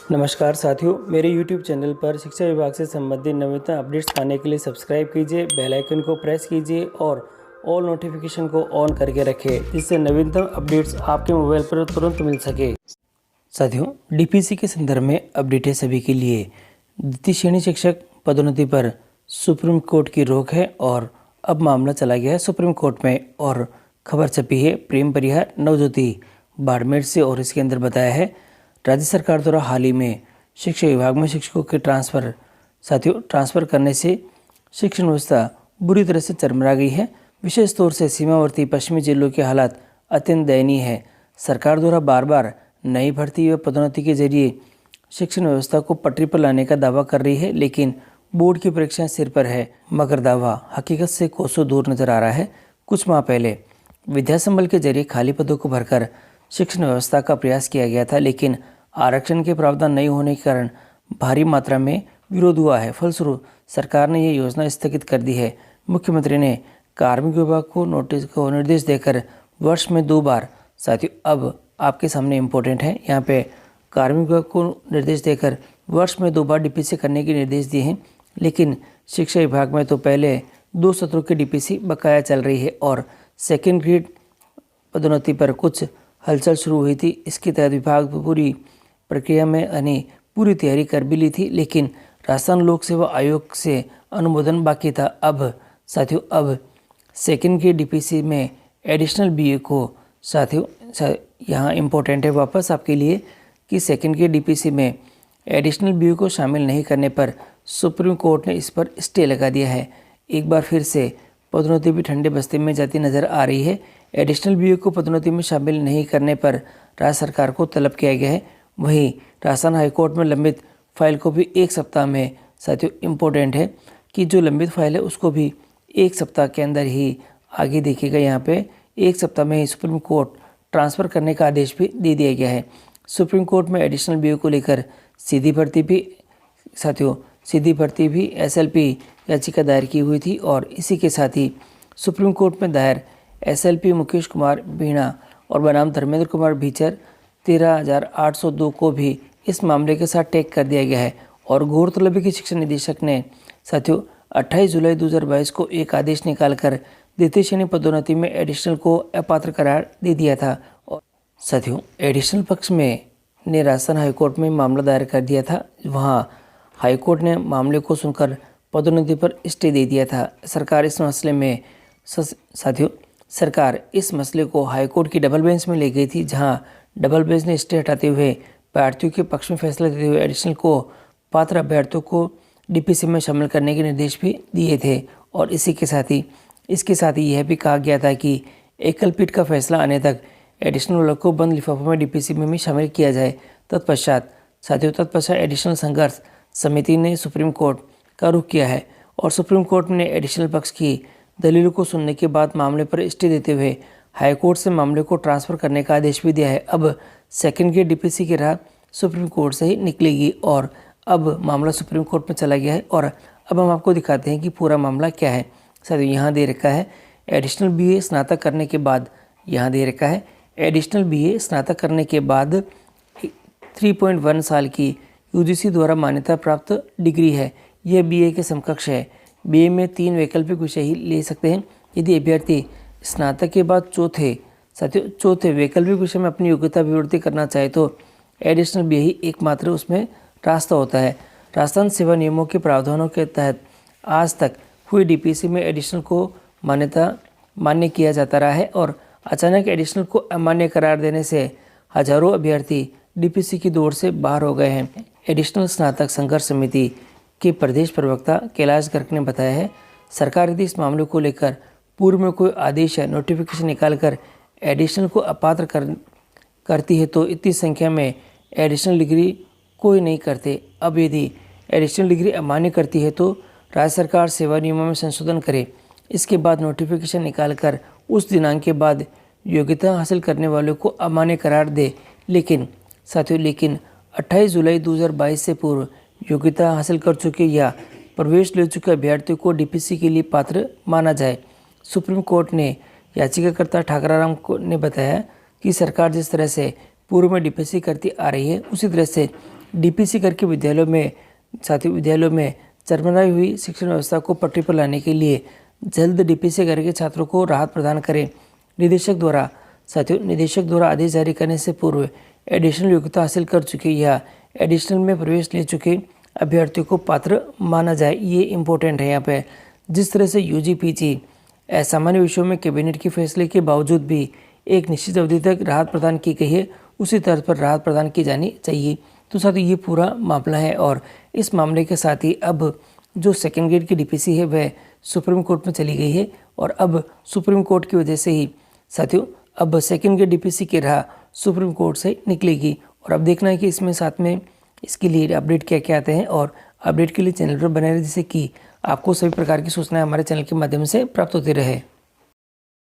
नमस्कार साथियों, मेरे YouTube चैनल पर शिक्षा विभाग से संबंधित नवीनतम अपडेट्स पाने के लिए सब्सक्राइब कीजिए, बेल आइकन को प्रेस कीजिए और ऑल नोटिफिकेशन को ऑन करके रखें, जिससे नवीनतम अपडेट्स आपके मोबाइल पर तुरंत मिल सके। साथियों, DPC के संदर्भ में अपडेट है सभी के लिए। द्वितीय श्रेणी शिक्षक पदोन्नति पर सुप्रीम कोर्ट की रोक है और अब मामला चला गया है सुप्रीम कोर्ट में। और खबर छपी है प्रेम परिहार नवज्योति बाड़मेर से और इसके अंदर बताया है राज्य सरकार द्वारा हाल ही में शिक्षा विभाग में शिक्षकों के ट्रांसफ़र करने से शिक्षण व्यवस्था बुरी तरह से चरमरा गई है। विशेष तौर से सीमावर्ती पश्चिमी जिलों के हालात अत्यंत दयनीय है। सरकार द्वारा बार बार नई भर्ती व पदोन्नति के जरिए शिक्षण व्यवस्था को पटरी पर लाने का दावा कर रही है, लेकिन बोर्ड की परीक्षाएं सिर पर है, मगर दावा हकीकत से कोसों दूर नजर आ रहा है। कुछ माह पहले विद्या संबल के जरिए खाली पदों को भरकर शिक्षण व्यवस्था का प्रयास किया गया था, लेकिन आरक्षण के प्रावधान नहीं होने के कारण भारी मात्रा में विरोध हुआ है। फलस्वरूप सरकार ने यह योजना स्थगित कर दी है। मुख्यमंत्री ने कार्मिक विभाग को निर्देश देकर वर्ष में 2 बार, साथियों अब आपके सामने इम्पोर्टेंट है, यहाँ पे कार्मिक विभाग को निर्देश देकर वर्ष में 2 बार DPC करने के निर्देश दिए हैं, लेकिन शिक्षा विभाग में तो पहले 2 सत्रों की DPC बकाया चल रही है और सेकेंड ग्रेड पदोन्नति पर कुछ हलचल शुरू हुई थी। इसके तहत विभाग पूरी प्रक्रिया में पूरी तैयारी कर भी ली थी, लेकिन राजस्थान लोक सेवा आयोग से अनुमोदन बाकी था। अब साथियों अब सेकेंड ग्रेड DPC में एडिशनल BA को, साथियों यहाँ इम्पोर्टेंट है वापस आपके लिए कि सेकेंड ग्रेड DPC में एडिशनल BA को शामिल नहीं करने पर सुप्रीम कोर्ट ने इस पर स्टे लगा दिया है। एक बार फिर से पदोन्नति भी ठंडे बस्ते में जाती नजर आ रही है। एडिशनल BA को पदोन्नति में शामिल नहीं करने पर राज्य सरकार को तलब किया गया है। वहीं राजस्थान हाईकोर्ट में लंबित फाइल को भी 1 सप्ताह में, साथियों इम्पोर्टेंट है कि जो लंबित फाइल है उसको भी 1 सप्ताह के अंदर ही आगे देखिएगा, यहाँ पे 1 सप्ताह में ही सुप्रीम कोर्ट ट्रांसफ़र करने का आदेश भी दे दिया गया है। सुप्रीम कोर्ट में एडिशनल BA को लेकर सीधी भर्ती भी SLP याचिका दायर की हुई थी और इसी के साथ ही सुप्रीम कोर्ट में दायर SLP मुकेश कुमार बीणा और बनाम धर्मेंद्र कुमार भीचर 13,802 को भी इस मामले के साथ टैग कर दिया गया है। और गौरतलब है कि शिक्षा निदेशक ने साथियों 28 जुलाई 2022 को एक आदेश निकालकर द्वितीय श्रेणी पदोन्नति में एडिशनल को अपात्र करार दे दिया था। और साथियों एडिशनल पक्ष में ने राजस्थान हाईकोर्ट में मामला दायर कर दिया था। वहाँ हाईकोर्ट ने मामले को सुनकर पदोन्नति पर स्टे दे दिया था। सरकार इस मसले को हाईकोर्ट की डबल बेंच में ले गई थी, जहां डबल बेंच ने स्टे हटाते हुए प्रार्थियों के पक्ष में फैसला देते हुए एडिशनल को पात्र अभ्यर्थियों को DPC में शामिल करने के निर्देश भी दिए थे। और इसके साथ ही यह भी कहा गया था कि एकल पीठ का फैसला आने तक एडिशनल वालों को बंद लिफाफों में DPC में भी शामिल किया जाए। तत्पश्चात एडिशनल संघर्ष समिति ने सुप्रीम कोर्ट का रुख किया है और सुप्रीम कोर्ट ने एडिशनल पक्ष की दलीलों को सुनने के बाद मामले पर स्टे देते हुए हाईकोर्ट से मामले को ट्रांसफ़र करने का आदेश भी दिया है। अब सेकेंड ग्रेड DPC की राह सुप्रीम कोर्ट से ही निकलेगी और अब मामला सुप्रीम कोर्ट में चला गया है। और अब हम आपको दिखाते हैं कि पूरा मामला क्या है। सर यहाँ दे रखा है एडिशनल BA स्नातक करने के बाद, यहाँ दे रखा है एडिशनल BA स्नातक करने के बाद 3.1 साल की UGC द्वारा मान्यता प्राप्त डिग्री है। यह BA के समकक्ष है। BA में 3 वैकल्पिक विषय ही ले सकते हैं। यदि अभ्यर्थी स्नातक के बाद चौथे वैकल्पिक विषय में अपनी योग्यता अभिवृद्धि करना चाहे तो एडिशनल BA ही एकमात्र उसमें रास्ता होता है। राजस्थान सेवा नियमों के प्रावधानों के तहत आज तक हुई DPC में एडिशनल को मान्य किया जाता रहा है और अचानक एडिशनल को अमान्य करार देने से हजारों अभ्यर्थी DPC की दौड़ से बाहर हो गए हैं। एडिशनल स्नातक संघर्ष समिति के प्रदेश प्रवक्ता कैलाश गर्ग ने बताया है, सरकार यदि इस मामले को लेकर पूर्व में कोई आदेश या नोटिफिकेशन निकालकर एडिशनल को अपात्र करती है तो इतनी संख्या में एडिशनल डिग्री कोई नहीं करते। अब यदि एडिशनल डिग्री अमान्य करती है तो राज्य सरकार सेवा नियमों में संशोधन करे, इसके बाद नोटिफिकेशन निकालकर उस दिनांक के बाद योग्यता हासिल करने वालों को अमान्य करार दे। लेकिन 28 जुलाई 2022 से पूर्व योग्यता हासिल कर चुके या प्रवेश ले चुके अभ्यर्थियों को DPC के लिए पात्र माना जाए। सुप्रीम कोर्ट ने याचिकाकर्ता ठाकराराम ने बताया कि सरकार जिस तरह से पूर्व में DPC करती आ रही है, उसी तरह से डीपीसी करके विद्यालयों में चरमराई हुई शिक्षण व्यवस्था को पटरी पर लाने के लिए जल्द डीपीसी करके छात्रों को राहत प्रदान करें। निदेशक द्वारा आदेश जारी करने से पूर्व एडिशनल योग्यता हासिल कर चुके या एडिशनल में प्रवेश ले चुके अभ्यर्थियों को पात्र माना जाए। ये इम्पोर्टेंट है यहाँ पे। जिस तरह से यूजी पीजी सामान्य विषयों में कैबिनेट के फैसले के बावजूद भी एक निश्चित अवधि तक राहत प्रदान की गई है, उसी तर्ज पर राहत प्रदान की जानी चाहिए। तो साथियों ये पूरा मामला है और इस मामले के साथ ही अब जो सेकेंड ग्रेड की डीपीसी है वह सुप्रीम कोर्ट में चली गई है और अब सुप्रीम कोर्ट की वजह से ही साथियों अब सेकेंड ग्रेड डीपीसी की राह सुप्रीम कोर्ट से निकलेगी। और अब देखना है कि इसमें साथ में इसके लिए अपडेट क्या क्या आते हैं और अपडेट के लिए चैनल पर बने रहे, जिससे कि आपको सभी प्रकार की सूचनाएं हमारे चैनल के माध्यम से प्राप्त होती रहे।